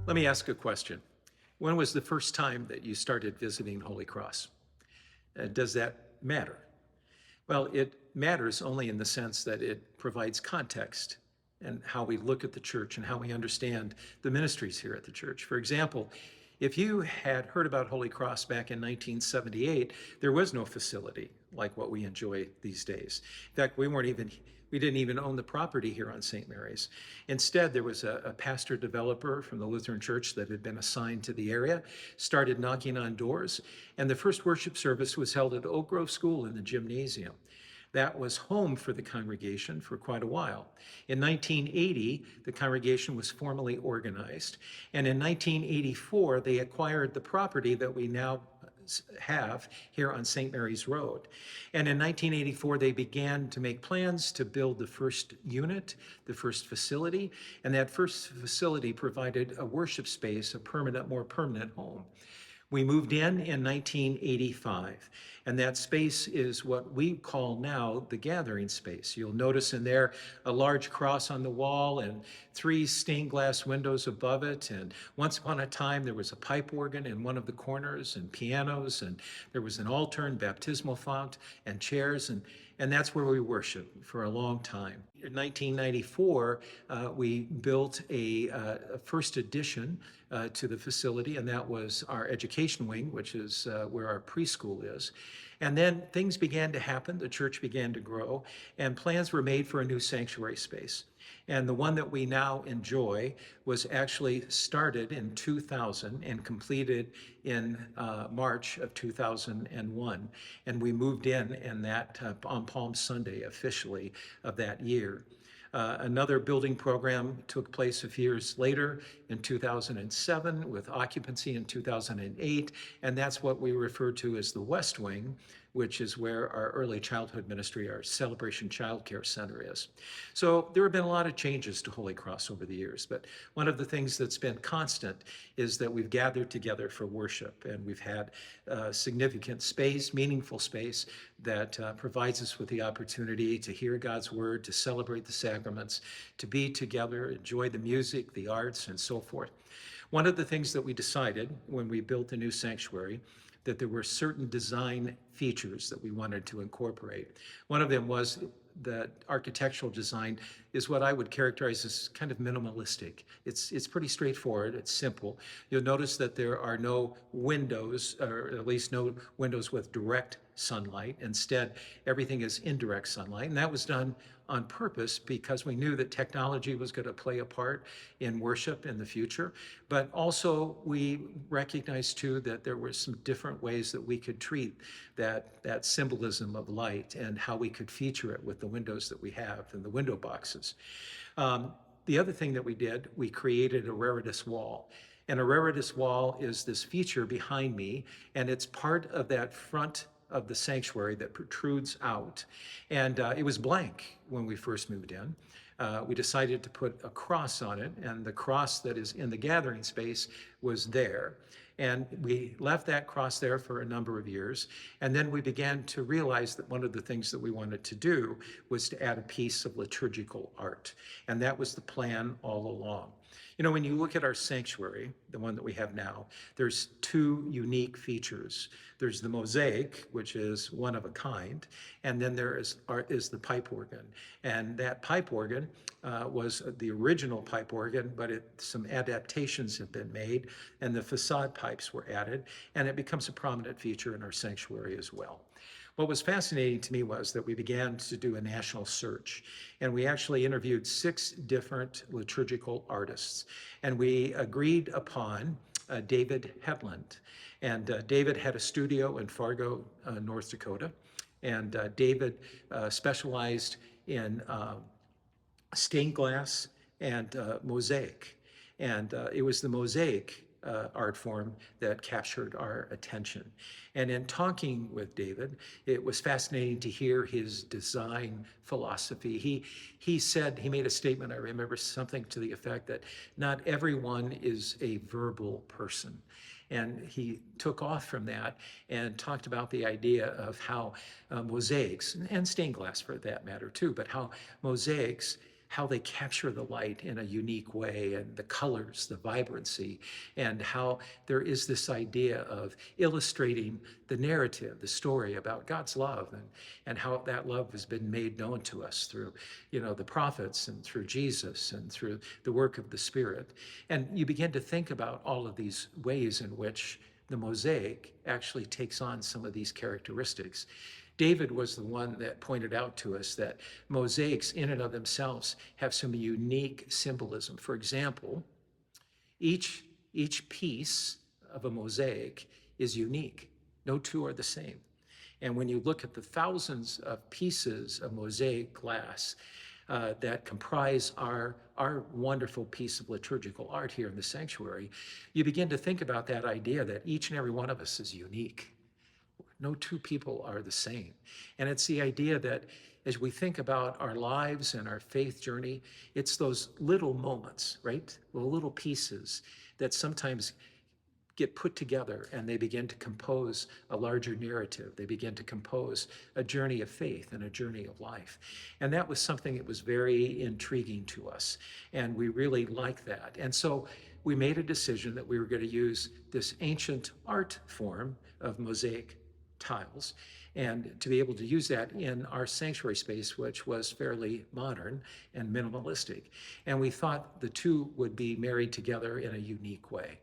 Let me ask a question. When was the first time that you started visiting Holy Cross? Does that matter? Well, it matters only in the sense that it provides context and how we look at the church and how we understand the ministries here at the church. For example, if you had heard about Holy Cross back in 1978, there was no facility like what we enjoy these days. In fact, we didn't even own the property here on St. Mary's. Instead, there was a pastor developer from the Lutheran Church that had been assigned to the area, started knocking on doors, and the first worship service was held at Oak Grove School in the gymnasium. That was home for the congregation for quite a while. In 1980, the congregation was formally organized, and in 1984, they acquired the property that we now have here on St. Mary's Road. And in 1984, they began to make plans to build the first unit, the first facility, and that first facility provided a worship space, more permanent home. We moved in 1985, and that space is what we call now the gathering space. You'll notice in there a large cross on the wall and 3 stained glass windows above it. And once upon a time, there was a pipe organ in one of the corners and pianos, and there was an altar and baptismal font and chairs, and that's where we worshiped for a long time. In 1994, we built a first addition to the facility, and that was our education wing, which is where our preschool is. And then things began to happen, the church began to grow, and plans were made for a new sanctuary space. And the one that we now enjoy was actually started in 2000 and completed in March of 2001. And we moved in that on Palm Sunday officially of that year. Another building program took place a few years later in 2007 with occupancy in 2008, and that's what we refer to as the West Wing, which is where our early childhood ministry, our Celebration Child Care Center is. So there have been a lot of changes to Holy Cross over the years, but one of the things that's been constant is that we've gathered together for worship, and we've had significant space, meaningful space that provides us with the opportunity to hear God's word, to celebrate the sacraments, to be together, enjoy the music, the arts, and so forth. One of the things that we decided when we built the new sanctuary, that there were certain design features that we wanted to incorporate. One of them was that architectural design is what I would characterize as kind of minimalistic. It's pretty straightforward, it's simple. You'll notice that there are no windows, or at least no windows with direct sunlight. Instead, everything is indirect sunlight, and that was done on purpose because we knew that technology was going to play a part in worship in the future. But also we recognized too that there were some different ways that we could treat that symbolism of light and how we could feature it with the windows that we have and the window boxes. The other thing that we did, we created a Raritas wall. And a Raritas wall is this feature behind me, and it's part of that front of the sanctuary that protrudes out. And it was blank when we first moved in. We decided to put a cross on it, and the cross that is in the gathering space was there. And we left that cross there for a number of years. And then we began to realize that one of the things that we wanted to do was to add a piece of liturgical art. And that was the plan all along. You know, when you look at our sanctuary, the one that we have now, there's 2 unique features. There's the mosaic, which is one of a kind, and then there is the pipe organ. And that pipe organ was the original pipe organ, but some adaptations have been made, and the facade pipes were added, and it becomes a prominent feature in our sanctuary as well. What was fascinating to me was that we began to do a national search, and we actually interviewed 6 different liturgical artists, and we agreed upon David Hetland. And David had a studio in Fargo, North Dakota, and David specialized in stained glass and mosaic. And it was the mosaic art form that captured our attention. And in talking with David, it was fascinating to hear his design philosophy. He said, he made a statement, I remember something to the effect that not everyone is a verbal person. And he took off from that and talked about the idea of how mosaics, and stained glass for that matter too, but how mosaics how they capture the light in a unique way, and the colors, the vibrancy, and how there is this idea of illustrating the narrative, the story about God's love, and how that love has been made known to us through, the prophets and through Jesus and through the work of the Spirit. And you begin to think about all of these ways in which the mosaic actually takes on some of these characteristics. David was the one that pointed out to us that mosaics in and of themselves have some unique symbolism. For example, each piece of a mosaic is unique. No two are the same. And when you look at the thousands of pieces of mosaic glass that comprise our wonderful piece of liturgical art here in the sanctuary, you begin to think about that idea that each and every one of us is unique. No two people are the same. And it's the idea that as we think about our lives and our faith journey, it's those little moments, right? The little pieces that sometimes get put together and they begin to compose a larger narrative. They begin to compose a journey of faith and a journey of life. And that was something that was very intriguing to us. And we really liked that. And so we made a decision that we were going to use this ancient art form of mosaic tiles and to be able to use that in our sanctuary space, which was fairly modern and minimalistic. And we thought the two would be married together in a unique way.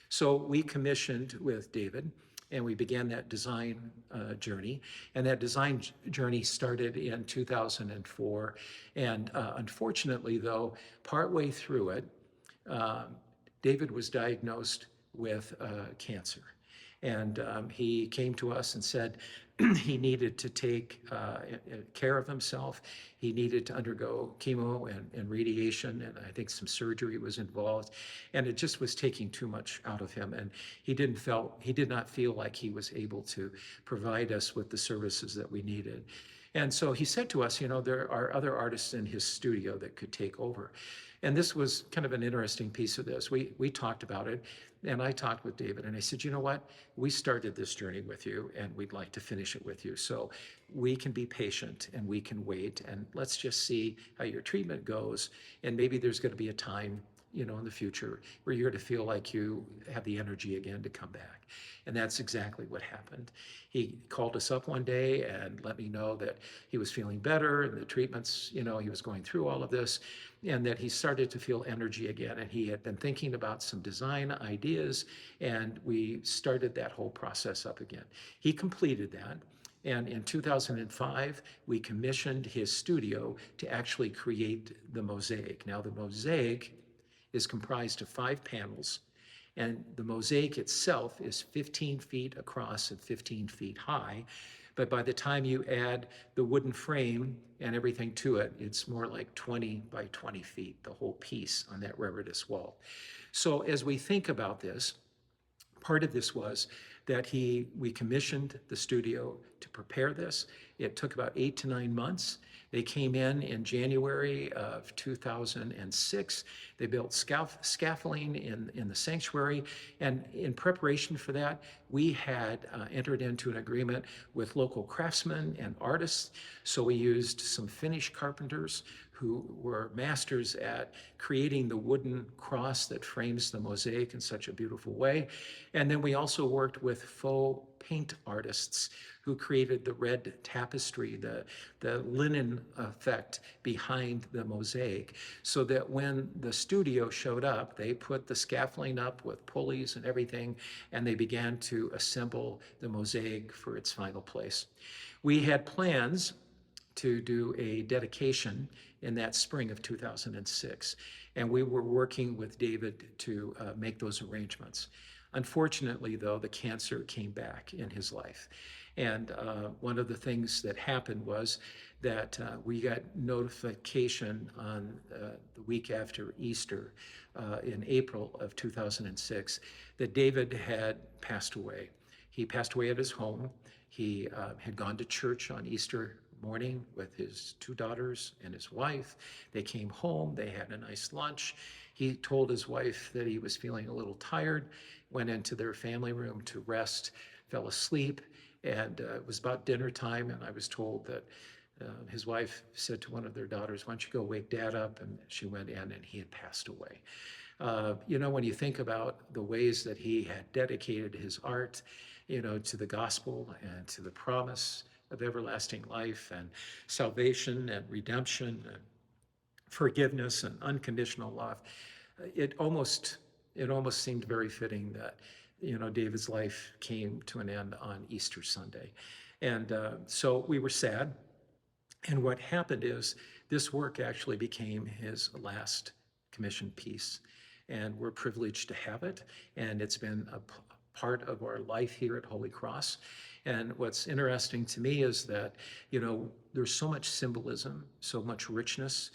So we commissioned with David and we began that design journey. And that design journey started in 2004. And unfortunately, though, partway through it, David was diagnosed with cancer. And he came to us and said he needed to take care of himself. He needed to undergo chemo and radiation, and I think some surgery was involved. And it just was taking too much out of him. And he did not feel like he was able to provide us with the services that we needed. And so he said to us, there are other artists in his studio that could take over. And this was kind of an interesting piece of this. We talked about it, and I talked with David, and I said, you know what? We started this journey with you, and we'd like to finish it with you. So we can be patient, and we can wait, and let's just see how your treatment goes. And maybe there's going to be a time, in the future where you're going to feel like you have the energy again to come back. And that's exactly what happened. He called us up one day and let me know that he was feeling better and the treatments, he was going through all of this, and that he started to feel energy again. And he had been thinking about some design ideas, and we started that whole process up again. He completed that. And in 2005, we commissioned his studio to actually create the mosaic. Now, the mosaic is comprised of 5 panels, and the mosaic itself is 15 feet across and 15 feet high. But by the time you add the wooden frame and everything to it, it's more like 20 by 20 feet, the whole piece on that reredos wall. So as we think about this, part of this was that we commissioned the studio to prepare this. It took about 8 to 9 months. They came in January of 2006. They built scaffolding in the sanctuary. And in preparation for that, we had entered into an agreement with local craftsmen and artists. So we used some Finnish carpenters who were masters at creating the wooden cross that frames the mosaic in such a beautiful way. And then we also worked with faux paint artists who created the red tapestry, the linen effect behind the mosaic, so that when the studio showed up, they put the scaffolding up with pulleys and everything, and they began to assemble the mosaic for its final place. We had plans to do a dedication in that spring of 2006, and we were working with David to make those arrangements. Unfortunately, though, the cancer came back in his life. And one of the things that happened was that we got notification on the week after Easter in April of 2006 that David had passed away. He passed away at his home. He had gone to church on Easter morning with his 2 daughters and his wife. They came home, they had a nice lunch. He told his wife that he was feeling a little tired, went into their family room to rest, fell asleep, and it was about dinner time, and I was told that His wife said to one of their daughters, "Why don't you go wake Dad up?" And she went in, and he had passed away. When you think about the ways that he had dedicated his art, to the gospel and to the promise of everlasting life and salvation and redemption and forgiveness and unconditional love, it almost it almost seemed very fitting that David's life came to an end on Easter Sunday, and so we were sad. And what happened is this work actually became his last commissioned piece, and we're privileged to have it. And it's been a part of our life here at Holy Cross. And what's interesting to me is that, there's so much symbolism, so much richness,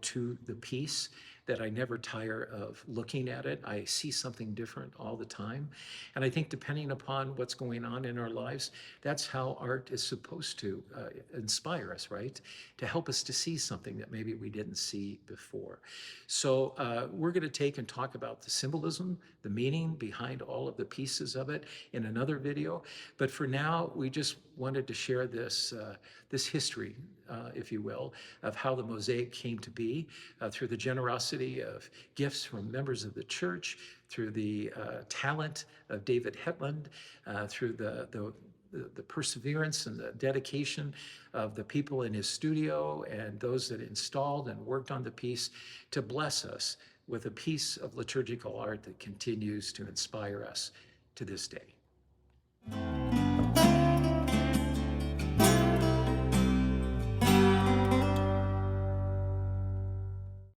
to the piece that I never tire of looking at it. I see something different all the time. And I think depending upon what's going on in our lives, that's how art is supposed to inspire us, right? To help us to see something that maybe we didn't see before. So we're going to take and talk about the symbolism, the meaning behind all of the pieces of it in another video. But for now, we just wanted to share this history, if you will, of how the Mosaic came to be through the generosity of gifts from members of the church, through the talent of David Hetland, through the perseverance and the dedication of the people in his studio and those that installed and worked on the piece to bless us with a piece of liturgical art that continues to inspire us to this day.